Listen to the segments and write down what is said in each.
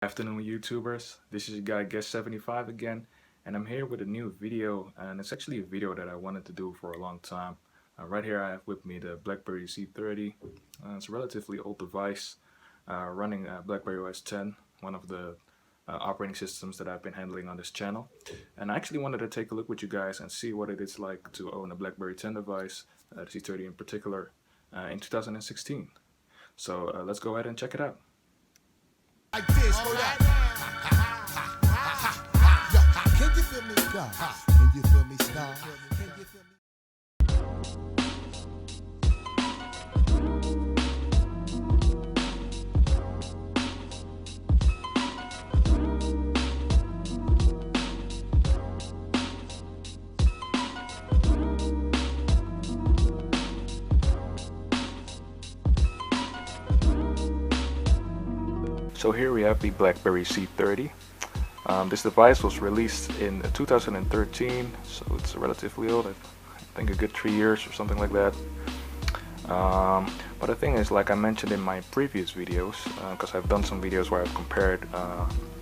Afternoon YouTubers, this is your guy Guest75 again, and I'm here with a new video, and it's actually a video that I wanted to do for a long time. Right here I have with me the BlackBerry Z30. It's a relatively old device running BlackBerry OS 10, one of the operating systems that I've been handling on this channel. And I actually wanted to take a look with you guys and see what it is like to own a BlackBerry 10 device, the Z30 in particular, in 2016. So let's go ahead and check it out. Like this, hold up. Can you feel me, God? Can you feel me, star? Can you feel me? So here we have the BlackBerry Z30. This device was released in 2013, so it's relatively old. I think a good 3 years or something like that. But the thing is, like I mentioned in my previous videos, because I've done some videos where I've compared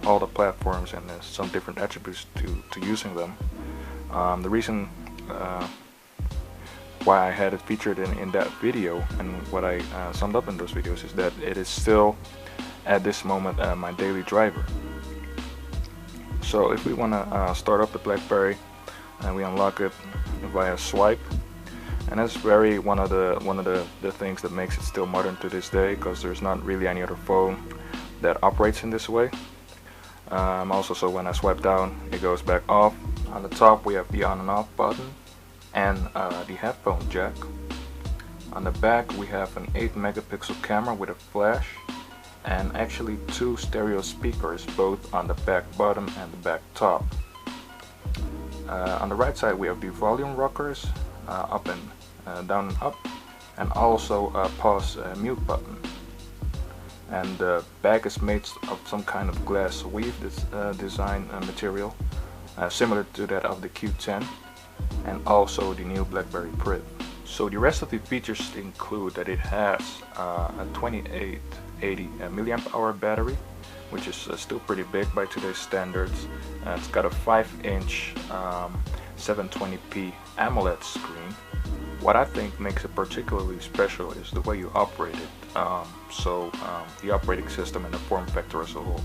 all the platforms and some different attributes to using them. The reason why I had it featured in that video and what I summed up in those videos is that it is still at this moment my daily driver. So if we want to start up the BlackBerry, we unlock it via swipe, and that's one of the things that makes it still modern to this day, because there's not really any other phone that operates in this way. Also, so when I swipe down, it goes back off. On the top we have the on and off button and the headphone jack. On the back we have an 8 megapixel camera with a flash, and actually 2 stereo speakers, both on the back bottom and the back top. On the right side we have the volume rockers, up and down and up, and also a pause mute button. And the back is made of some kind of glass weave design material, similar to that of the Q10, and also the new BlackBerry Prip. So the rest of the features include that it has a 2880 milliamp hour battery, which is still pretty big by today's standards. It's got a 5-inch 720p Amoled screen. What I think makes it particularly special is the way you operate it. The operating system and the form factor as a whole.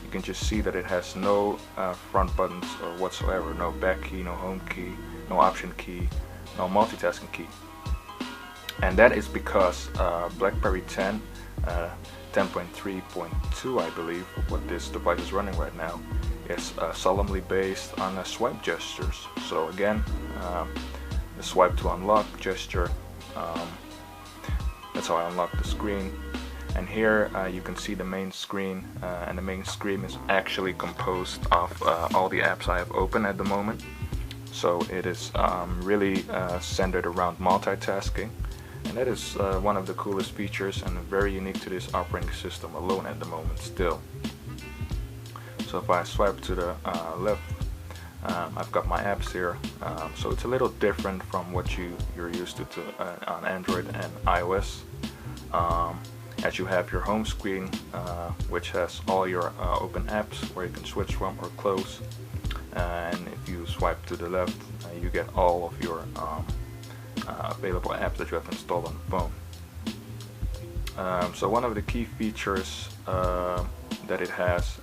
You can just see that it has no front buttons or whatsoever, no back key, no home key, no option key, no multitasking key. And that is because BlackBerry 10, 10.3.2 I believe, what this device is running right now, is solemnly based on swipe gestures. So again, the swipe to unlock gesture, that's how I unlock the screen. And here you can see the main screen, and the main screen is actually composed of all the apps I have open at the moment. So it is really centered around multitasking. And that is one of the coolest features and very unique to this operating system alone at the moment still. So if I swipe to the left, I've got my apps here. So it's a little different from what you're used to on Android and iOS. As you have your home screen, which has all your open apps where you can switch from or close. And if you swipe to the left, you get all of your available apps that you have installed on the phone. So one of the key features that it has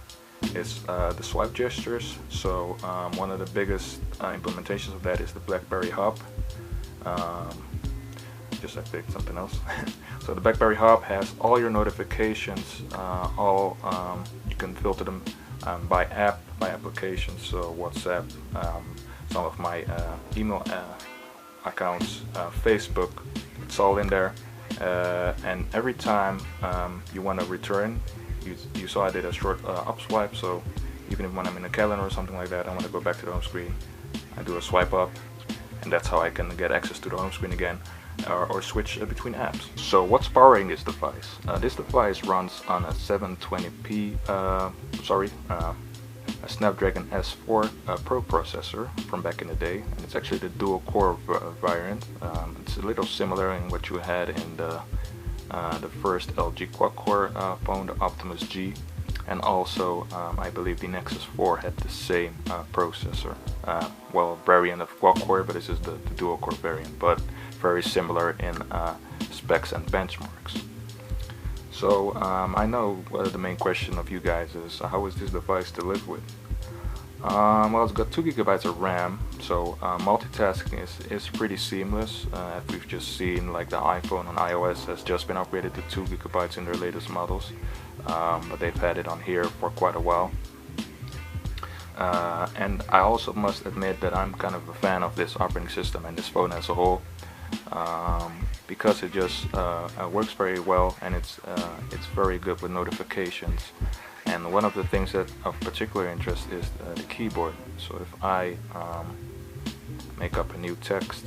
is the swipe gestures. So one of the biggest implementations of that is the BlackBerry Hub. I picked something else. So the BlackBerry Hub has all your notifications, you can filter them by app, by application. So WhatsApp, some of my email accounts, Facebook, it's all in there. And every time you want to return, you saw I did a short up swipe, so even when I'm in a calendar or something like that, I want to go back to the home screen, I do a swipe up, and that's how I can get access to the home screen again, or switch between apps. So what's powering this device? This device runs on a 720p, a Snapdragon S4 Pro processor from back in the day, and it's actually the dual core variant. It's a little similar in what you had in the first LG quad core phone, the Optimus G. and also I believe the Nexus 4 had the same processor. Well, variant of quad-core, but this is the dual-core variant, but very similar in specs and benchmarks. So I know the main question of you guys is, how is this device to live with? Well, it's got 2 GB of RAM, so multitasking is pretty seamless. As we've just seen, like the iPhone on iOS has just been upgraded to 2 GB in their latest models, but they've had it on here for quite a while. And I also must admit that I'm kind of a fan of this operating system and this phone as a whole, because it just works very well, and it's very good with notifications. And one of the things that of particular interest is the keyboard. So if I make up a new text,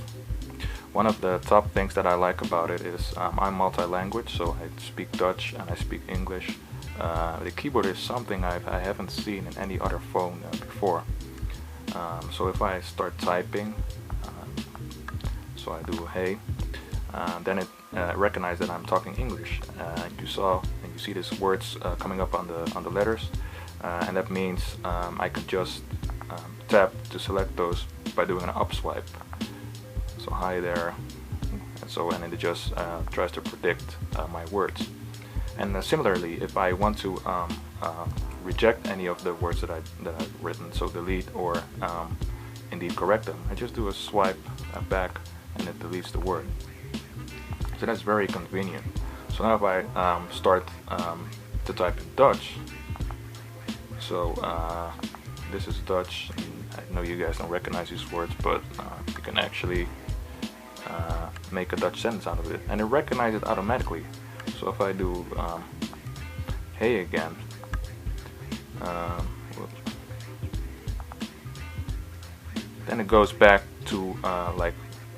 one of the top things that I like about it is I'm multi-language, so I speak Dutch and I speak English. The keyboard is something I haven't seen in any other phone before. So if I start typing, so I do hey, then it recognizes that I'm talking English. You see these words coming up on the letters, and that means I can just tap to select those by doing an up swipe. So hi there, and it just tries to predict my words. And similarly, if I want to reject any of the words that I've written, so delete or indeed correct them, I just do a swipe back and it deletes the word. So that's very convenient. So now if I start to type in Dutch, so this is Dutch. I know you guys don't recognize these words, but you can actually make a Dutch sentence out of it, and it recognizes it automatically. So if I do hey again, then it goes back to like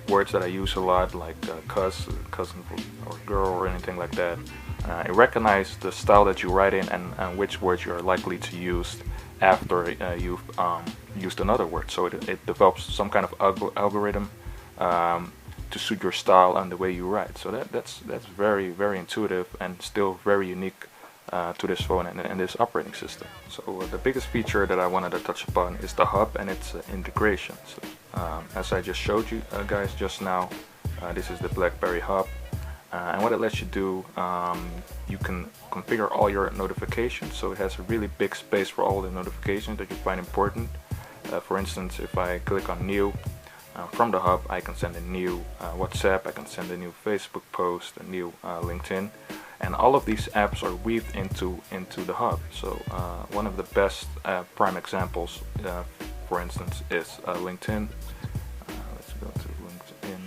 words that I use a lot, like cousin or girl or anything like that. It recognizes the style that you write in and which words you're likely to use after you've used another word. So it develops some kind of algorithm to suit your style and the way you write. So that's very, very intuitive and still very unique to this phone and this operating system. So the biggest feature that I wanted to touch upon is the hub and its integration. So, as I just showed you guys just now, this is the BlackBerry hub, and what it lets you do, you can configure all your notifications. So it has a really big space for all the notifications that you find important. For instance, if I click on new, from the hub I can send a new WhatsApp, I can send a new Facebook post, a new LinkedIn, and all of these apps are weaved into the hub. So one of the best prime examples, for instance, is LinkedIn. Let's go to LinkedIn.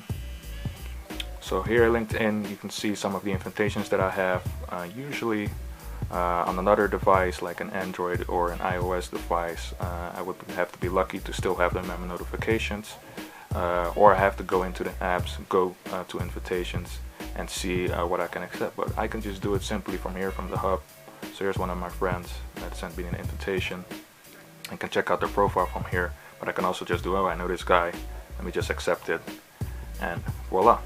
So here LinkedIn, you can see some of the invitations that I have. Usually on another device like an Android or an iOS device, I would have to be lucky to still have them in my notifications, or I have to go into the apps, go to invitations and see what I can accept. But I can just do it simply from here, from the hub. So here's one of my friends that sent me an invitation. I can check out their profile from here, but I can also just do, oh, I know this guy, let me just accept it, and voila,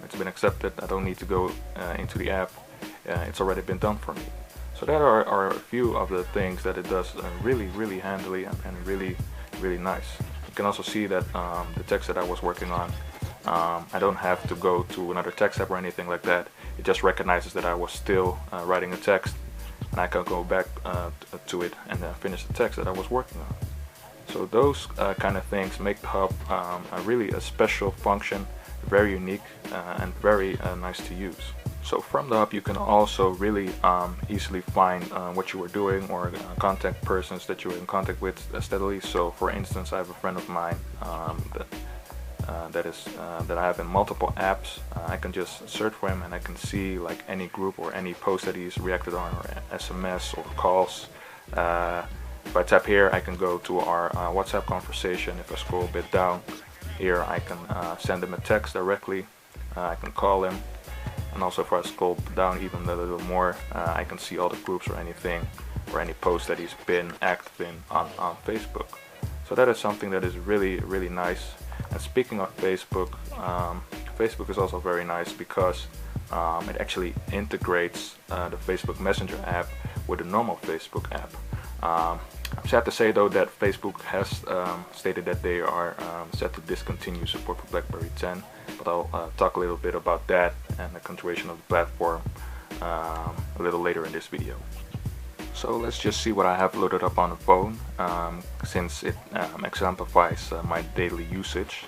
it's been accepted. I don't need to go into the app, it's already been done for me. So that are a few of the things that it does really, really handily and really, really nice. You can also see that the text that I was working on, I don't have to go to another text app or anything like that. It just recognizes that I was still writing a text, and I can go back to it and finish the text that I was working on. So those kind of things make the hub really a special function, very unique and very nice to use. So from the hub you can also really easily find what you were doing, or contact persons that you were in contact with steadily. So for instance, I have a friend of mine that I have in multiple apps. I can just search for him and I can see like any group or any post that he's reacted on, or SMS or calls. If I tap here, I can go to our WhatsApp conversation. If I scroll a bit down here, I can send him a text directly. I can call him, and also if I scroll down even a little more, I can see all the groups or anything, or any post that he's been active in on Facebook. So that is something that is really, really nice. And speaking of Facebook, Facebook is also very nice because it actually integrates the Facebook Messenger app with a normal Facebook app. I'm sad to say though that Facebook has stated that they are set to discontinue support for BlackBerry 10, but I'll talk a little bit about that and the continuation of the platform a little later in this video. So let's just see what I have loaded up on the phone, since it exemplifies my daily usage.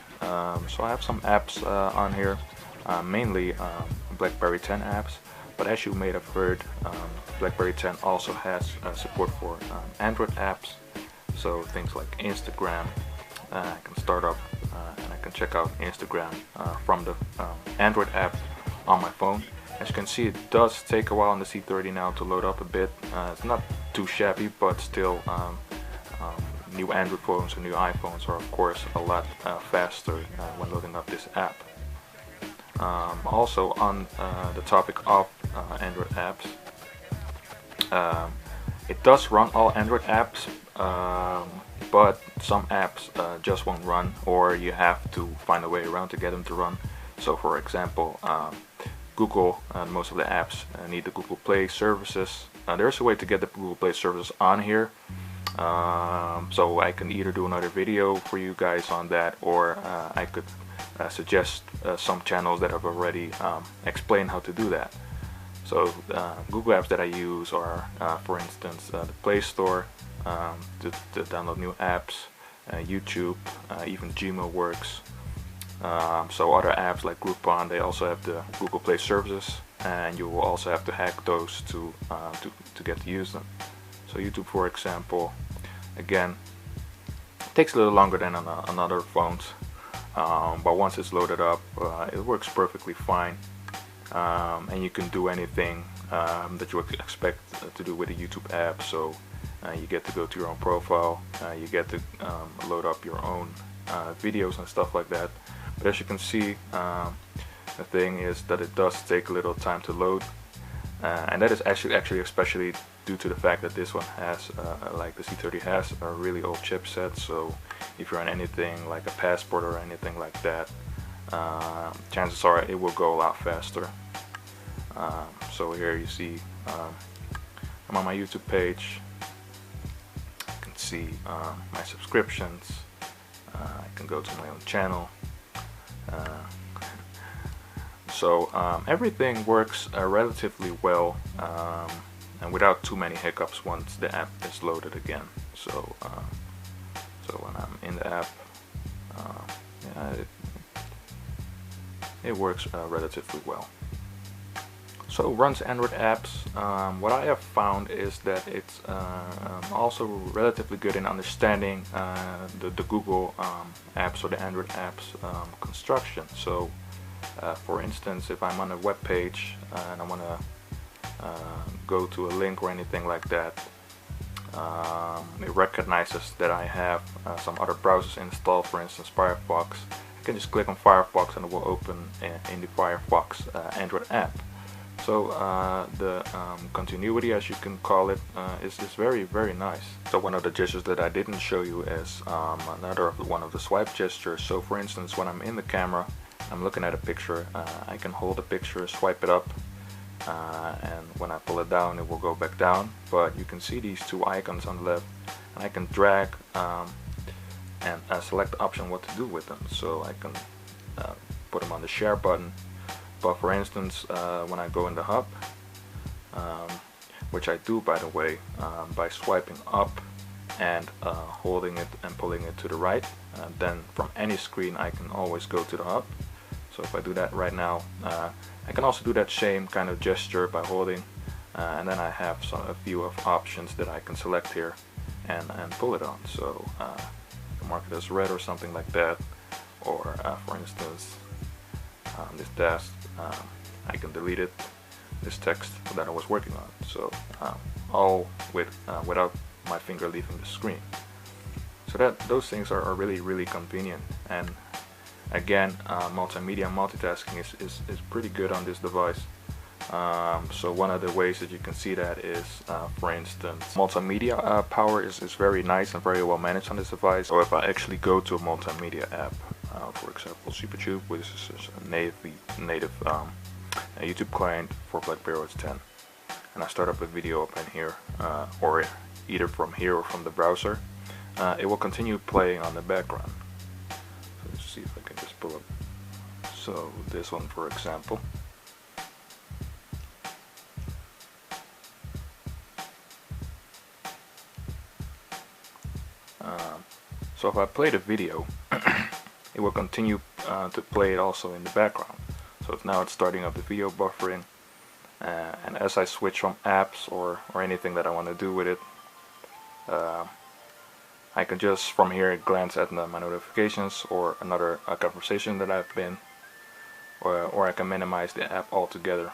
So I have some apps on here, mainly BlackBerry 10 apps, but as you may have heard, BlackBerry 10 also has support for Android apps, so things like Instagram. I can start up and I can check out Instagram from the Android app on my phone. As you can see, it does take a while on the Z30 now to load up a bit. It's not too shabby, but still new Android phones or new iPhones are of course a lot faster when loading up this app. Also on the topic of Android apps, it does run all Android apps, but some apps just won't run, or you have to find a way around to get them to run. So for example, Google, most of the apps need the Google Play services. There's a way to get the Google Play services on here, so I can either do another video for you guys on that, or I could suggest some channels that have already explained how to do that. So Google apps that I use are, for instance, the Play Store to download new apps, YouTube, even Gmail works. So other apps like Groupon, they also have the Google Play services, and you will also have to hack those to get to use them. So YouTube, for example, again, takes a little longer than on other phones, but once it's loaded up, it works perfectly fine. And you can do anything that you would expect to do with a YouTube app. So you get to go to your own profile, you get to load up your own videos and stuff like that. But as you can see, the thing is that it does take a little time to load, and that is actually especially due to the fact that this one has, like the Z30 has, a really old chipset. So if you're on anything like a Passport or anything like that, chances are it will go a lot faster. So here you see I'm on my YouTube page. You can see my subscriptions. I can go to my own channel. So everything works relatively well, and without too many hiccups once the app is loaded again. So so when I'm in the app, yeah, it works relatively well. So it runs Android apps. What I have found is that it's also relatively good in understanding the Google apps or the Android apps construction. So for instance, if I'm on a web page and I want to go to a link or anything like that, it recognizes that I have some other browsers installed, for instance Firefox. I can just click on Firefox and it will open in the Firefox Android app. So the continuity, as you can call it, is very nice. So one of the gestures that I didn't show you is one of the swipe gestures. So for instance, when I'm in the camera, I'm looking at a picture, I can hold the picture, swipe it up, and when I pull it down it will go back down. But you can see these two icons on the left, and I can drag and select the option what to do with them. So I can put them on the share button. But for instance, when I go in the hub, which I do by the way, by swiping up and holding it and pulling it to the right, then from any screen I can always go to the hub. So if I do that right now, I can also do that same kind of gesture by holding, and then I have a few of options that I can select here and pull it on. So I can mark it as red or something like that, or for instance this task, I can delete it, this text that I was working on. So all without my finger leaving the screen. So those things are really convenient. And again, multimedia multitasking is pretty good on this device. So one of the ways that you can see that is, for instance, multimedia power is very nice and very well managed on this device. So if I actually go to a multimedia app, for example SuperTube, which is a native YouTube client for BlackBerry 10, and I start up a video up in here, or either from here or from the browser, it will continue playing on the background. So let's see if I can just pull up. So this one, for example. So if I play the video, it will continue to play it also in the background. So now it's starting up the video buffering, and as I switch from apps or anything that I want to do with it, I can just from here glance at my notifications or another conversation that I've been, or I can minimize the app altogether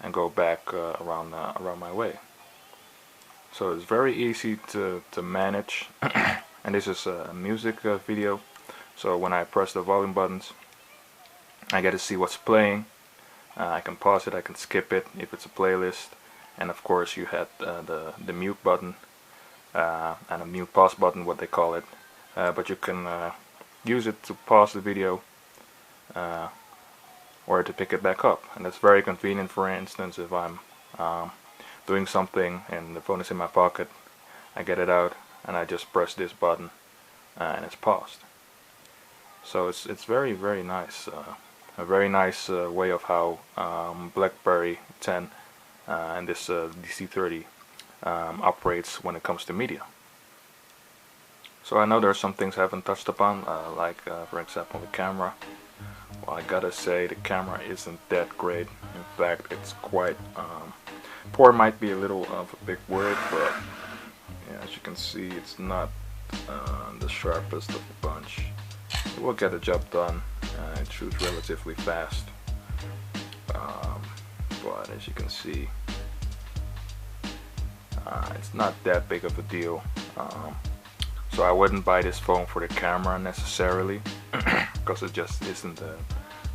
and go back around my way. So it's very easy to manage. And this is a music video, so when I press the volume buttons, I get to see what's playing. I can pause it, I can skip it if it's a playlist, and of course you had the mute button and a mute pause button, what they call it, but you can use it to pause the video or to pick it back up, and that's very convenient. For instance, if I'm doing something and the phone is in my pocket, I get it out and I just press this button and it's paused. So it's very, very nice, a very nice way of how BlackBerry 10 and this Z30 operates when it comes to media. So I know there are some things I haven't touched upon, like for example the camera. Well, I gotta say the camera isn't that great. In fact, it's quite poor. Might be a little of a big word, but yeah, as you can see, it's not the sharpest of the bunch. It will get the job done. It shoots relatively fast, but as you can see, it's not that big of a deal. So I wouldn't buy this phone for the camera necessarily, because it just isn't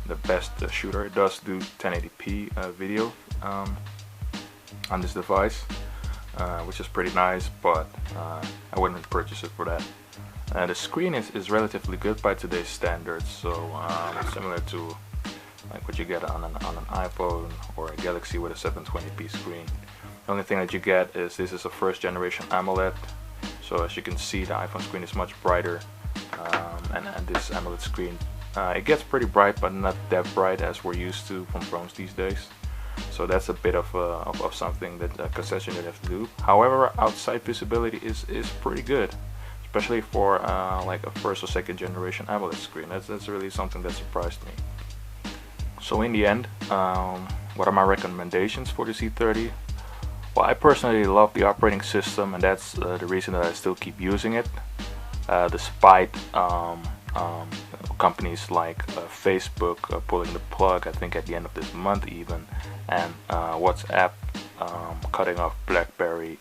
the best shooter. It does do 1080p video on this device, which is pretty nice, but I wouldn't purchase it for that. The screen is relatively good by today's standards, so similar to like what you get on an iPhone or a Galaxy with a 720p screen. The only thing that you get is this is a first generation Amoled, so as you can see the iPhone screen is much brighter, and this Amoled screen, it gets pretty bright, but not that bright as we're used to from phones these days. So that's a bit of something that a concession you have to do. However, outside visibility is pretty good, especially for like a first or second generation AMOLED screen. That's really something that surprised me. So in the end, what are my recommendations for the Z30? Well, I personally love the operating system, and that's the reason that I still keep using it, despite companies like Facebook pulling the plug, I think at the end of this month even, and WhatsApp cutting off BlackBerry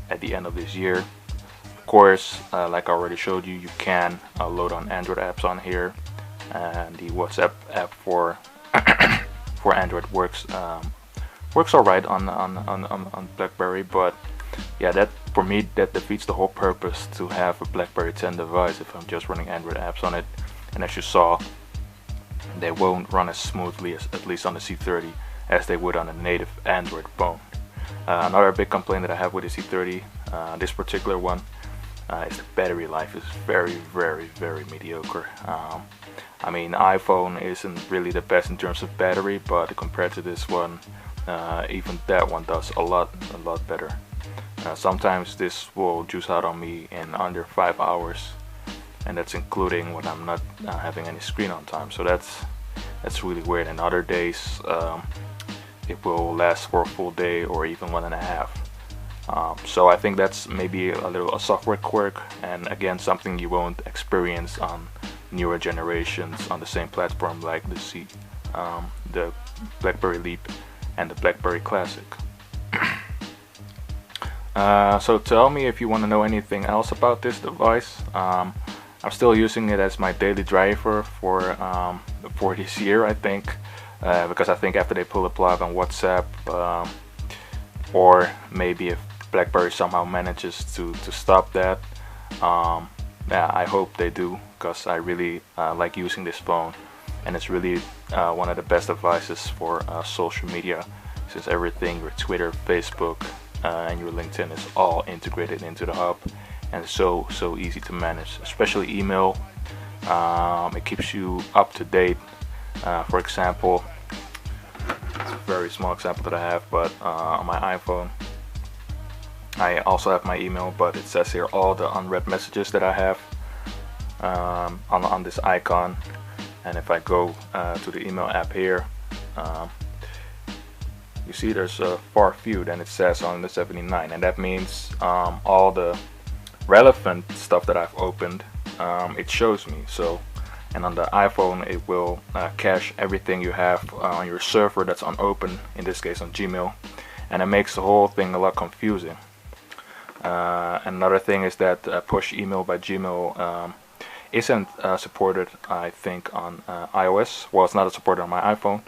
at the end of this year. Of course, like I already showed you, you can load on Android apps on here, and the WhatsApp app for for Android works alright on BlackBerry, but yeah, that for me that defeats the whole purpose to have a BlackBerry 10 device if I'm just running Android apps on it. And as you saw, they won't run as smoothly as, at least on the Z30, as they would on a native Android phone. Another big complaint that I have with the Z30, this particular one, is the battery life is very, very, very mediocre. I mean, iPhone isn't really the best in terms of battery, but compared to this one, even that one does a lot better. Sometimes this will juice out on me in under 5 hours, and that's including when I'm not having any screen on time. So that's really weird. And other days it will last for a full day or even 1.5. So I think that's maybe a software quirk, and again something you won't experience on newer generations on the same platform like the BlackBerry Leap and the BlackBerry Classic. So tell me if you want to know anything else about this device. I'm still using it as my daily driver for this year, I think, because I think after they pull the plug on WhatsApp, or maybe if BlackBerry somehow manages to stop that, yeah, I hope they do, because I really like using this phone, and it's really one of the best devices for social media, since everything, your Twitter, Facebook, and your LinkedIn is all integrated into the hub, and it's so easy to manage, especially email. It keeps you up to date. For example, it's a very small example that I have, but on my iPhone I also have my email, but it says here all the unread messages that I have on this icon. And if I go to the email app here, you see there's far few than it says on the 79, and that means all the relevant stuff that I've opened, it shows me. So, and on the iPhone it will cache everything you have on your server that's unopened, in this case on Gmail, and it makes the whole thing a lot confusing. Another thing is that push email by Gmail isn't supported, I think, on iOS. Well, it's not supported on my iPhone.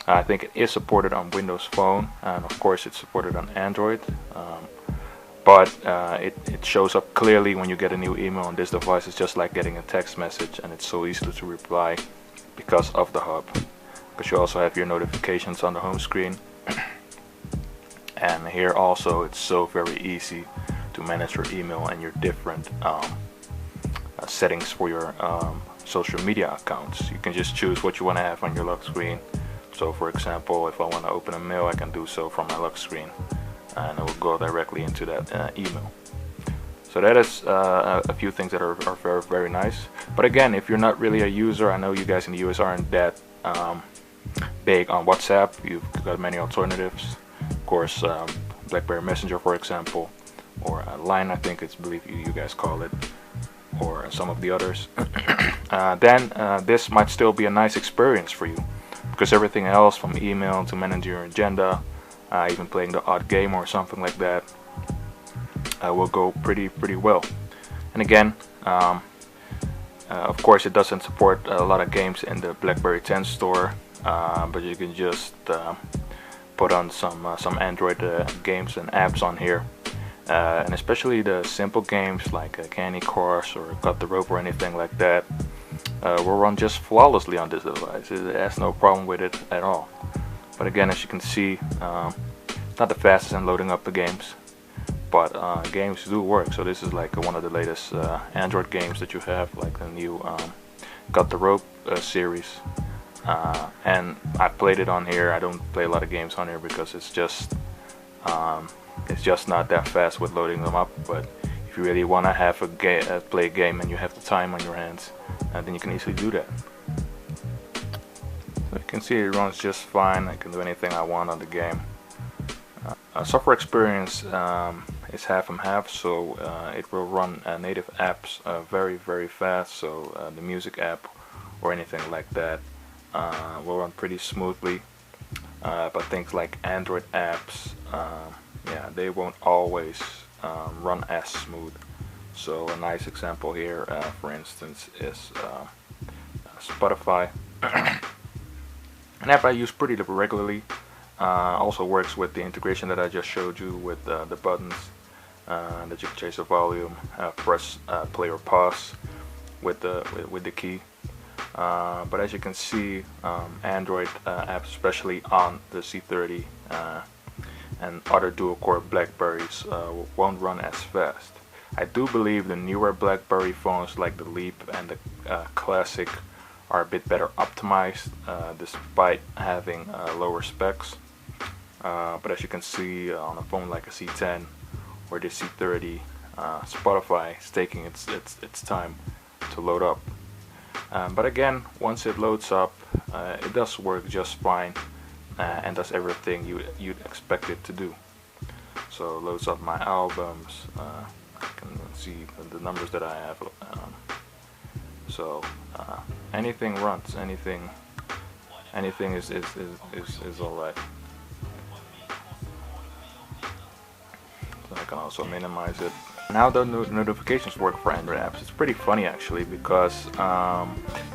I think it is supported on Windows Phone, and of course it's supported on Android. But it shows up clearly when you get a new email on this device. It's just like getting a text message, and it's so easy to reply because of the hub. Because you also have your notifications on the home screen. And here also it's so very easy to manage your email and your different settings for your social media accounts. You can just choose what you want to have on your lock screen. So for example, if I want to open a mail, I can do so from my lock screen, and it will go directly into that email. So that is a few things that are very nice. But again, if you're not really a user, I know you guys in the US aren't that big on WhatsApp. You've got many alternatives. Of course, BlackBerry Messenger, for example, or Line, I think it's, believe you guys call it, or some of the others. Then this might still be a nice experience for you, because everything else, from email to managing your agenda, even playing the odd game or something like that, will go pretty well. And again, of course, it doesn't support a lot of games in the BlackBerry 10 store, but you can just put on some Android games and apps on here, and especially the simple games like Candy Crush or Cut the Rope or anything like that will run just flawlessly on this device. It has no problem with it at all. But again, as you can see, it's not the fastest in loading up the games, but games do work. So this is like one of the latest Android games that you have, like the new Cut the Rope series. And I played it on here. I don't play a lot of games on here because it's just not that fast with loading them up. But if you really want to have play a game and you have the time on your hands, then you can easily do that. So you can see it runs just fine. I can do anything I want on the game. Software experience is half and half, so it will run native apps very fast. So the music app or anything like that will run pretty smoothly, but things like Android apps, yeah, they won't always run as smooth. So a nice example here, for instance, is Spotify, an app I use pretty regularly. Also works with the integration that I just showed you with the buttons that you can change the volume, press play or pause with the key. But as you can see, Android apps, especially on the Z30 and other dual-core Blackberries, won't run as fast. I do believe the newer BlackBerry phones like the Leap and the Classic are a bit better optimized, despite having lower specs. But as you can see on a phone like a C10 or the Z30, Spotify is taking its time to load up. But again, once it loads up, it does work just fine and does everything you'd expect it to do. So it loads up my albums. I can see the numbers that I have. So anything runs. Anything is alright. So I can also minimize it. Now the notifications work for Android apps. It's pretty funny actually, because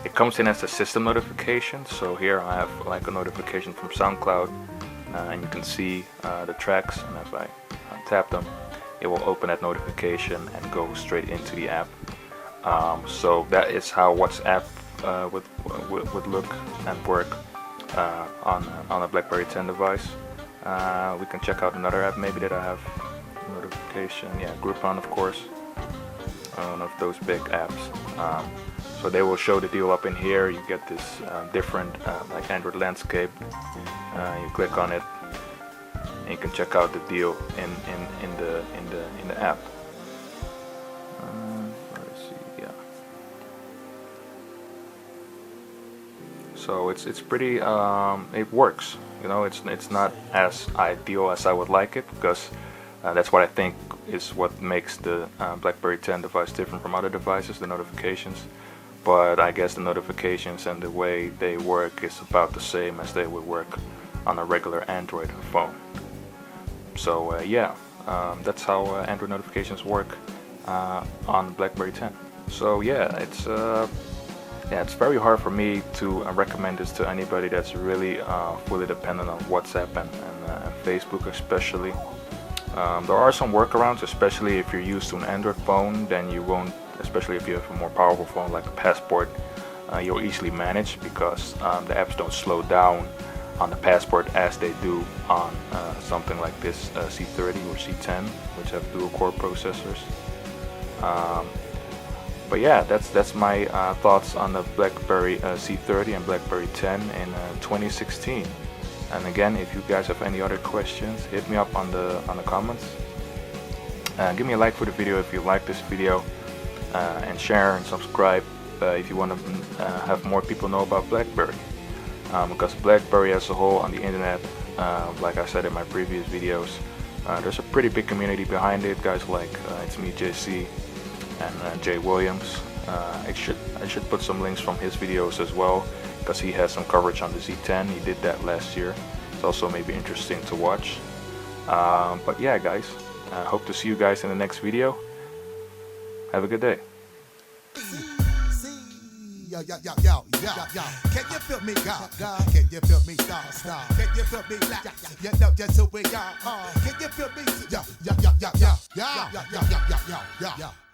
it comes in as a system notification. So here I have like a notification from SoundCloud, and you can see the tracks, and if I tap them, it will open that notification and go straight into the app. So that is how WhatsApp would look and work on a BlackBerry 10 device. We can check out another app maybe that I have notification. Yeah, Groupon, of course. One of those big apps. So they will show the deal up in here. You get this different like Android landscape. You click on it, and you can check out the deal in the app. Let's see, yeah. So it's pretty. It works. You know, it's not as ideal as I would like it, because that's what I think is what makes the BlackBerry 10 device different from other devices, the notifications. But I guess the notifications and the way they work is about the same as they would work on a regular Android phone. So yeah, that's how Android notifications work on BlackBerry 10. So yeah, it's very hard for me to recommend this to anybody that's really fully dependent on WhatsApp and Facebook especially. There are some workarounds, especially if you're used to an Android phone, then you won't, especially if you have a more powerful phone like a Passport, you'll easily manage, because the apps don't slow down on the Passport as they do on something like this C30 or C10, which have dual core processors. But yeah, that's my thoughts on the BlackBerry Z30 and BlackBerry 10 in 2016. And again, if you guys have any other questions, hit me up on the comments. Give me a like for the video if you like this video, and share and subscribe if you want to have more people know about BlackBerry. Because BlackBerry as a whole on the internet, like I said in my previous videos, there's a pretty big community behind it. Guys like It's Me JC and Jay Williams. I should put some links from his videos as well, because he has some coverage on the Z10. He did that last year. It's also maybe interesting to watch. But yeah, guys, I hope to see you guys in the next video. Have a good day. Yo, yo, yo, yo, yo, yo. Can you feel me, God? Can you feel me, star? Can you feel me, black? You know just who we are. Can you feel me? Yo, yo, yo, yo, yo, yo, yo, yo, yo, yo, yo, yo.